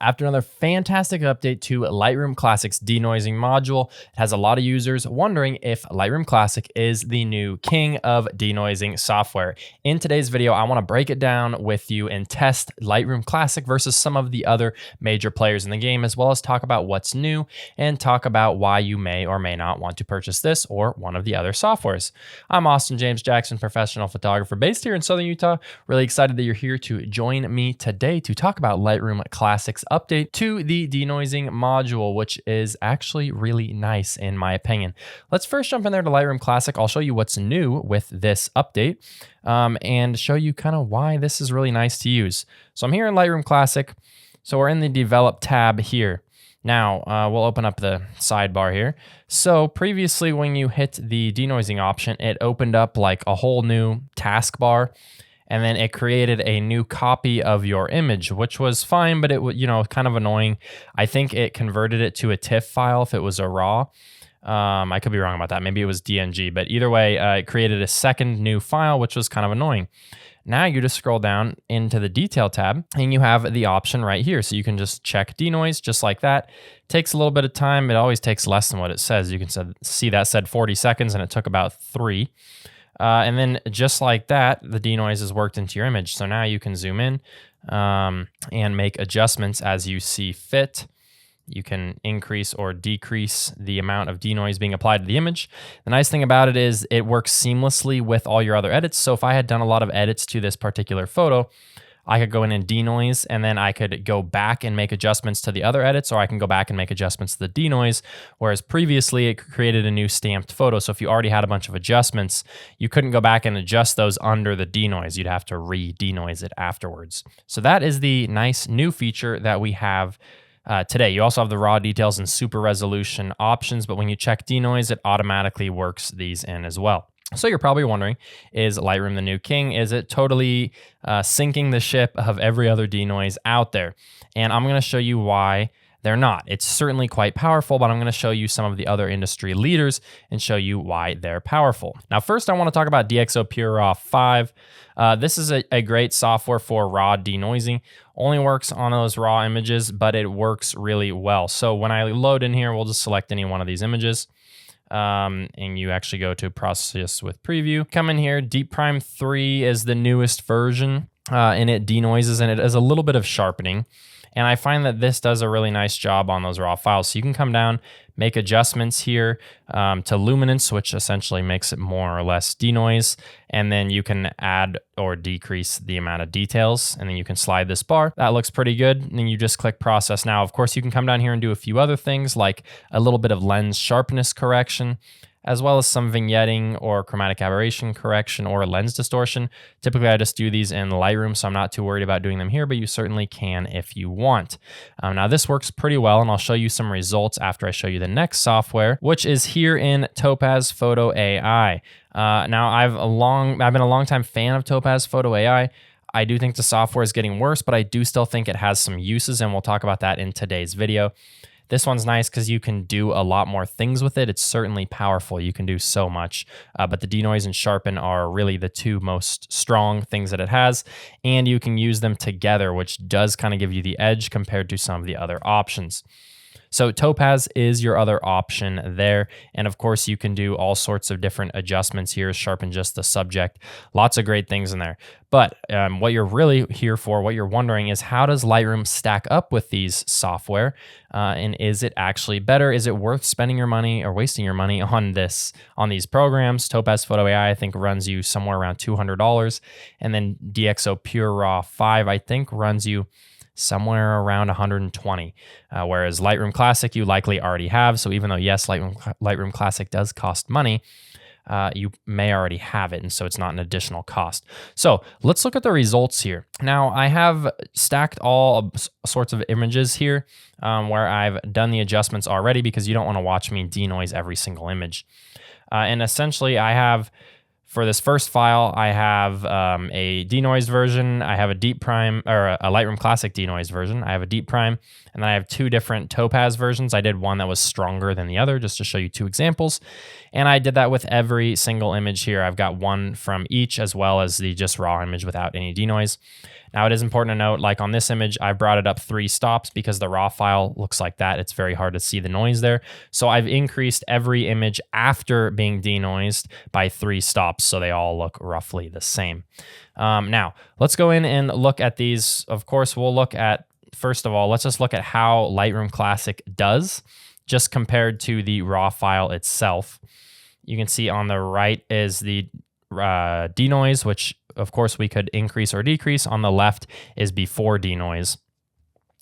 After another fantastic update to Lightroom Classic's denoising module, it has a lot of users wondering if Lightroom Classic is the new king of denoising software. In today's video, I want to break it down with you and test Lightroom Classic versus some of the other major players in the game, as well as talk about what's new and talk about why you may or may not want to purchase this or one of the other softwares. I'm Austin James Jackson, professional photographer based here in Southern Utah. Really excited that you're here to join me today to talk about Lightroom Classic's update to the denoising module, which is actually really nice in my opinion. Let's first jump in there to Lightroom Classic. I'll show you what's new with this update and show you kind of why this is really nice to use. So I'm here in Lightroom Classic. So we're in the Develop tab here. Now we'll open up the sidebar here. So previously when you hit the denoising option, it opened up like a whole new taskbar. And then it created a new copy of your image, which was fine, but it was, kind of annoying. I think it converted it to a TIFF file if it was a RAW. I could be wrong about that. Maybe it was DNG, but either way, it created a second new file, which was kind of annoying. Now you just scroll down into the detail tab and you have the option right here. So you can just check denoise just like that. Takes a little bit of time. It always takes less than what it says. You can see that said 40 seconds and it took about 3. And then just like that, the denoise is worked into your image. So now you can zoom in and make adjustments as you see fit. You can increase or decrease the amount of denoise being applied to the image. The nice thing about it is it works seamlessly with all your other edits. So if I had done a lot of edits to this particular photo, I could go in and denoise, and then I could go back and make adjustments to the other edits, or I can go back and make adjustments to the denoise, whereas previously it created a new stamped photo. So if you already had a bunch of adjustments, you couldn't go back and adjust those under the denoise. You'd have to re-denoise it afterwards. So that is the nice new feature that we have today. You also have the raw details and super resolution options, but when you check denoise, it automatically works these in as well. So you're probably wondering, is Lightroom the new king? Is it totally sinking the ship of every other denoise out there? And I'm going to show you why they're not. It's certainly quite powerful, but I'm going to show you some of the other industry leaders and show you why they're powerful. Now, first I want to talk about DxO PureRAW5. This is a great software for raw denoising. Only works on those raw images, but it works really well. So when I load in here, we'll just select any one of these images. And you actually go to process with preview. Come in here, Deep Prime 3 is the newest version, and it denoises, and it does a little bit of sharpening. And I find that this does a really nice job on those raw files. So you can come down, make adjustments here to luminance, which essentially makes it more or less denoise. And then you can add or decrease the amount of details. And then you can slide this bar. That looks pretty good. And then you just click process. Now, of course, you can come down here and do a few other things like a little bit of lens sharpness correction, as well as some vignetting or chromatic aberration correction or lens distortion. Typically, I just do these in Lightroom, so I'm not too worried about doing them here, but you certainly can if you want. Now, this works pretty well, and I'll show you some results after I show you the next software, which is here in Topaz Photo AI. Now, I've been a long-time fan of Topaz Photo AI. I do think the software is getting worse, but I do still think it has some uses, and we'll talk about that in today's video. This one's nice because you can do a lot more things with it. It's certainly powerful. You can do so much, but the denoise and sharpen are really the two most strong things that it has, and you can use them together, which does kind of give you the edge compared to some of the other options. So Topaz is your other option there. And of course, you can do all sorts of different adjustments here, sharpen just the subject. Lots of great things in there. But what you're really here for, what you're wondering is, how does Lightroom stack up with these software? And is it actually better? Is it worth spending your money or wasting your money on these programs? Topaz Photo AI, I think, runs you somewhere around $200. And then DxO PureRAW5, I think, runs you somewhere around 120, whereas Lightroom Classic you likely already have. So even though, yes, Lightroom Classic does cost money, you may already have it, and so it's not an additional cost. So let's look at the results here. Now, I have stacked all sorts of images here where I've done the adjustments already, because you don't want to watch me denoise every single image. And essentially, I have, for this first file, I have a denoised version, I have a deep prime, or a Lightroom Classic denoised version, I have a deep prime, and then I have two different Topaz versions. I did one that was stronger than the other, just to show you two examples. And I did that with every single image here. I've got one from each, as well as the just raw image without any denoise. Now it is important to note, like on this image, I brought it up 3 stops because the raw file looks like that. It's very hard to see the noise there. So I've increased every image after being denoised by 3 stops, so they all look roughly the same. Now let's go in and look at these. Of course, we'll look at, first of all, let's just look at how Lightroom Classic does just compared to the raw file itself. You can see on the right is the denoise, which of course we could increase or decrease. On the left is before denoise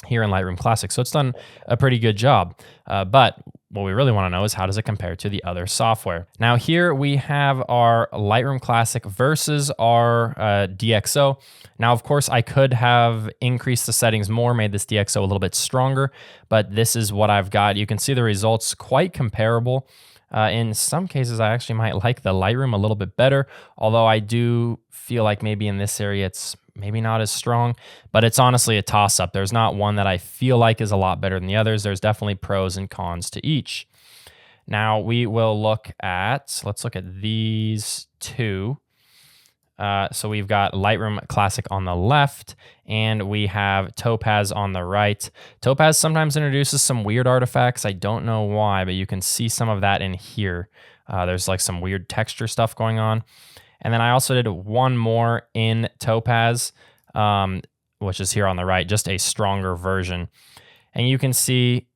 here in Lightroom Classic. So it's done a pretty good job. But what we really want to know is, how does it compare to the other software? Now here we have our Lightroom Classic versus our DxO. Now, of course, I could have increased the settings more, made this DxO a little bit stronger, but this is what I've got. You can see the results quite comparable. In some cases, I actually might like the Lightroom a little bit better, although I do feel like maybe in this area it's maybe not as strong, but it's honestly a toss-up. There's not one that I feel like is a lot better than the others. There's definitely pros and cons to each. Now we will look at, let's look at these two. So we've got Lightroom Classic on the left, and we have Topaz on the right. Topaz sometimes introduces some weird artifacts. I don't know why, but you can see some of that in here. There's like some weird texture stuff going on. And then I also did one more in Topaz, which is here on the right, just a stronger version. And you can see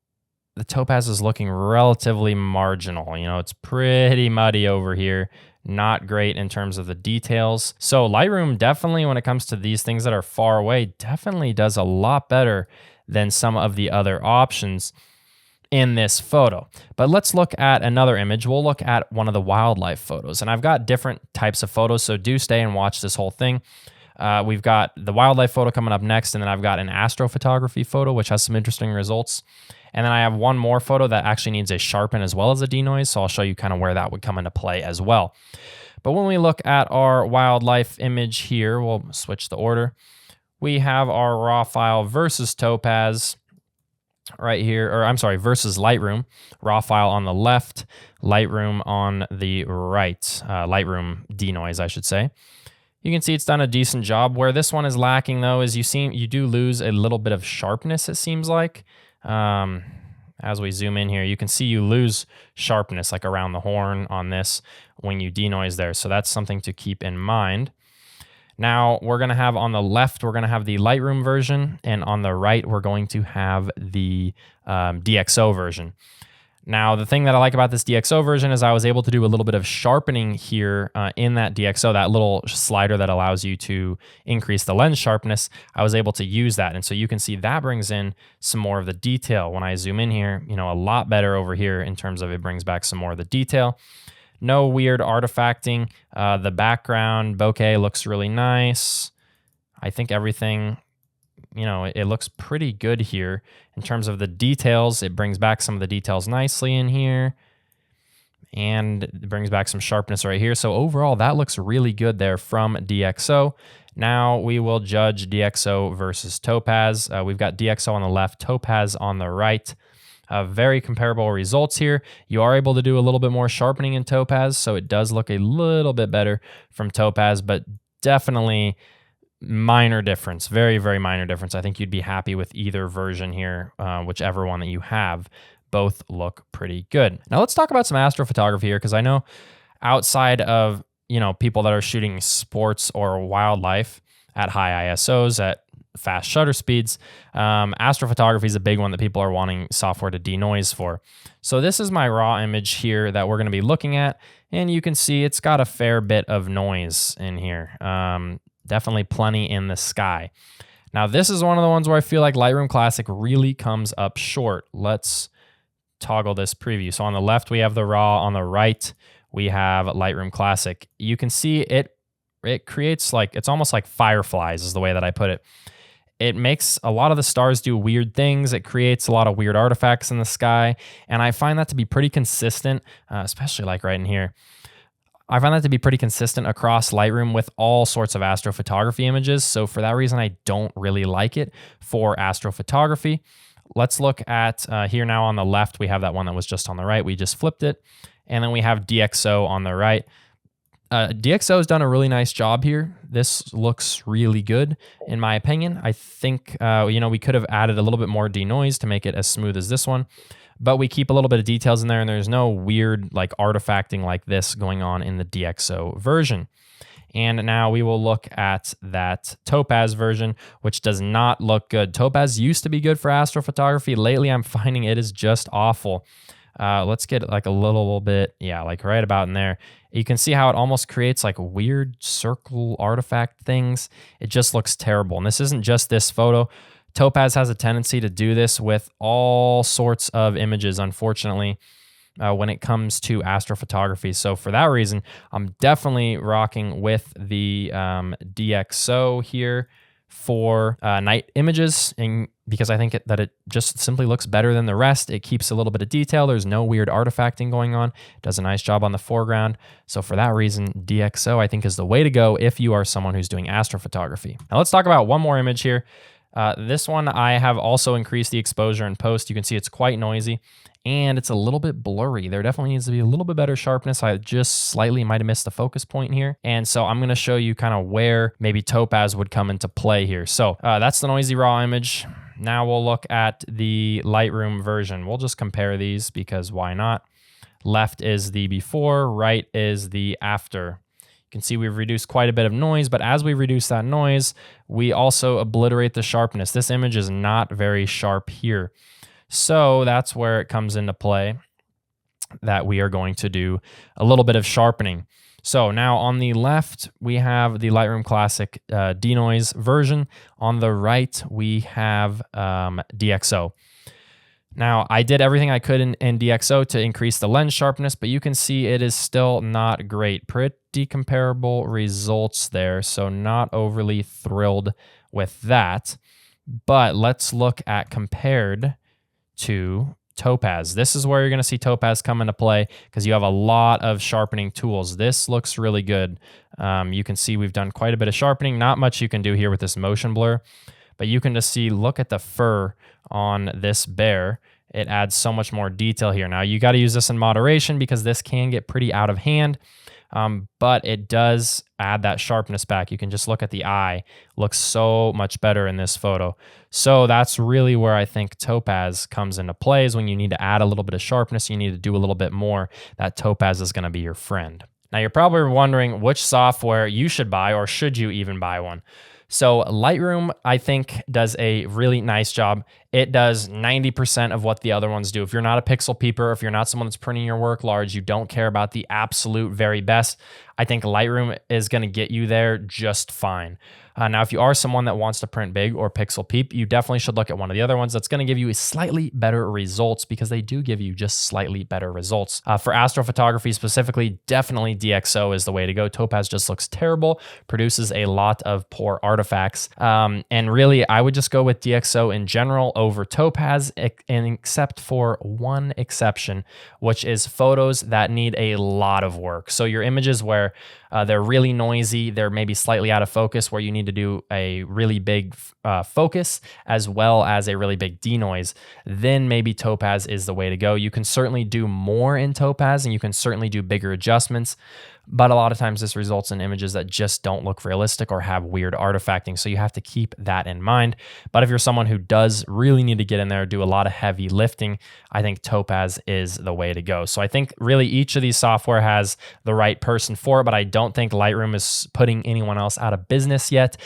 the Topaz is looking relatively marginal. You know, it's pretty muddy over here. Not great in terms of the details. So Lightroom definitely, when it comes to these things that are far away, definitely does a lot better than some of the other options in this photo. But let's look at another image. We'll look at one of the wildlife photos. And I've got different types of photos, so do stay and watch this whole thing. We've got the wildlife photo coming up next, and then I've got an astrophotography photo, which has some interesting results. And then I have one more photo that actually needs a sharpen as well as a denoise, so I'll show you kind of where that would come into play as well. But when we look at our wildlife image here, we'll switch the order. We have our raw file versus Topaz right here, or I'm sorry, versus Lightroom. Raw file on the left, Lightroom on the right. Lightroom denoise, I should say. You can see it's done a decent job. Where this one is lacking, though, is you do lose a little bit of sharpness, it seems like. As we zoom in here, you can see you lose sharpness, like around the horn on this when you denoise there. So that's something to keep in mind. Now we're going to have on the left, we're going to have the Lightroom version, and on the right, we're going to have the DxO version. Now, the thing that I like about this DxO version is I was able to do a little bit of sharpening here in that DxO, that little slider that allows you to increase the lens sharpness. I was able to use that. And so you can see that brings in some more of the detail. When I zoom in here, you know, a lot better over here in terms of it brings back some more of the detail. No weird artifacting. The background bokeh looks really nice. I think everything, you know, it looks pretty good here. In terms of the details, it brings back some of the details nicely in here. And it brings back some sharpness right here. So overall, that looks really good there from DxO. Now we will judge DxO versus Topaz. We've got DxO on the left, Topaz on the right. Very comparable results here. You are able to do a little bit more sharpening in Topaz, so it does look a little bit better from Topaz, but definitely minor difference, very, very minor difference. I think you'd be happy with either version here, whichever one that you have. Both look pretty good. Now let's talk about some astrophotography here, because I know outside of, you know, people that are shooting sports or wildlife at high ISOs, at fast shutter speeds, astrophotography is a big one that people are wanting software to denoise for. So this is my raw image here that we're going to be looking at, and you can see it's got a fair bit of noise in here. Definitely plenty in the sky. Now this is one of the ones where I feel like Lightroom Classic really comes up short. Let's toggle this preview. So on the left we have the raw, on the right we have Lightroom Classic. You can see it creates like, it's almost like fireflies is the way that I put it. It makes a lot of the stars do weird things. It creates a lot of weird artifacts in the sky. And I find that to be pretty consistent, especially like right in here. I find that to be pretty consistent across Lightroom with all sorts of astrophotography images. So for that reason, I don't really like it for astrophotography. Let's look at here now on the left, we have that one that was just on the right. We just flipped it. And then we have DxO on the right. DxO has done a really nice job here. This looks really good, in my opinion. I think, we could have added a little bit more denoise to make it as smooth as this one, but we keep a little bit of details in there, and there's no weird like artifacting like this going on in the DxO version. And now we will look at that Topaz version, which does not look good. Topaz used to be good for astrophotography. Lately, I'm finding it is just awful. Let's get like a little bit, yeah, like right about in there. You can see how it almost creates like weird circle artifact things. It just looks terrible. And this isn't just this photo. Topaz has a tendency to do this with all sorts of images, unfortunately, when it comes to astrophotography. So for that reason, I'm definitely rocking with the DxO here for night images, and because I think that it just simply looks better than the rest. It keeps a little bit of detail. There's no weird artifacting going on. It does a nice job on the foreground. So for that reason, DxO I think is the way to go if you are someone who's doing astrophotography. Now let's talk about one more image here. This one, I have also increased the exposure in post. You can see it's quite noisy and it's a little bit blurry. There definitely needs to be a little bit better sharpness. I just slightly might have missed the focus point here. And so I'm going to show you kind of where maybe Topaz would come into play here. So that's the noisy raw image. Now we'll look at the Lightroom version. We'll just compare these because why not? Left is the before, right is the after. You can see we've reduced quite a bit of noise, but as we reduce that noise, we also obliterate the sharpness. This image is not very sharp here. So that's where it comes into play that we are going to do a little bit of sharpening. So now on the left, we have the Lightroom Classic Denoise version. On the right, we have DxO. Now, I did everything I could in DxO to increase the lens sharpness, but you can see it is still not great. Pretty comparable results there, so not overly thrilled with that. But let's look at compared to Topaz. This is where you're going to see Topaz come into play because you have a lot of sharpening tools. This looks really good. You can see we've done quite a bit of sharpening. Not much you can do here with this motion blur, but you can just see, look at the fur on this bear. It adds so much more detail here. Now, you got to use this in moderation because this can get pretty out of hand, but it does add that sharpness back. You can just look at the eye. Looks so much better in this photo. So that's really where I think Topaz comes into play, is when you need to add a little bit of sharpness, you need to do a little bit more. That Topaz is going to be your friend. Now, you're probably wondering which software you should buy, or should you even buy one? So Lightroom, I think, does a really nice job. It does 90% of what the other ones do. If you're not a pixel peeper, if you're not someone that's printing your work large, you don't care about the absolute very best, I think Lightroom is going to get you there just fine. Now, if you are someone that wants to print big or pixel peep, you definitely should look at one of the other ones that's going to give you slightly better results, because they do give you just slightly better results. For astrophotography specifically, definitely DxO is the way to go. Topaz just looks terrible, produces a lot of poor artifacts. And really, I would just go with DxO in general over Topaz, and except for one exception, which is photos that need a lot of work. So your images where they're really noisy, they're maybe slightly out of focus, where you need to do a really big focus as well as a really big denoise, then maybe Topaz is the way to go. You can certainly do more in Topaz, and you can certainly do bigger adjustments, but a lot of times this results in images that just don't look realistic or have weird artifacting. So you have to keep that in mind. But if you're someone who does really need to get in there, do a lot of heavy lifting, I think Topaz is the way to go. So I think really each of these software has the right person for it, but I don't think Lightroom is putting anyone else out of business yet.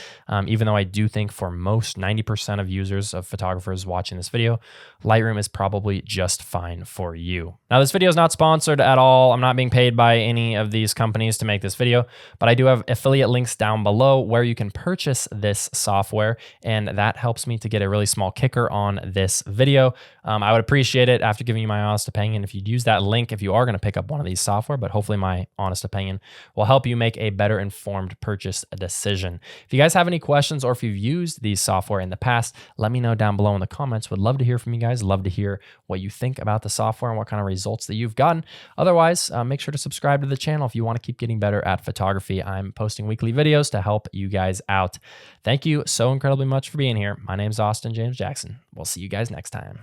Even though I do think for most 90% of users, of photographers watching this video, Lightroom is probably just fine for you. Now, this video is not sponsored at all. I'm not being paid by any of these companies to make this video, but I do have affiliate links down below where you can purchase this software, and that helps me to get a really small kicker on this video. I would appreciate it, after giving you my honest opinion, if you'd use that link if you are going to pick up one of these software, but hopefully my honest opinion will help you make a better informed purchase decision. If you guys have any questions, or if you've used these software in the past, let me know down below in the comments. Would love to hear from you guys. Love to hear what you think about the software and what kind of results that you've gotten. Otherwise, make sure to subscribe to the channel if you want to keep getting better at photography. I'm posting weekly videos to help you guys out. Thank you so incredibly much for being here. My name is Austin James Jackson. We'll see you guys next time.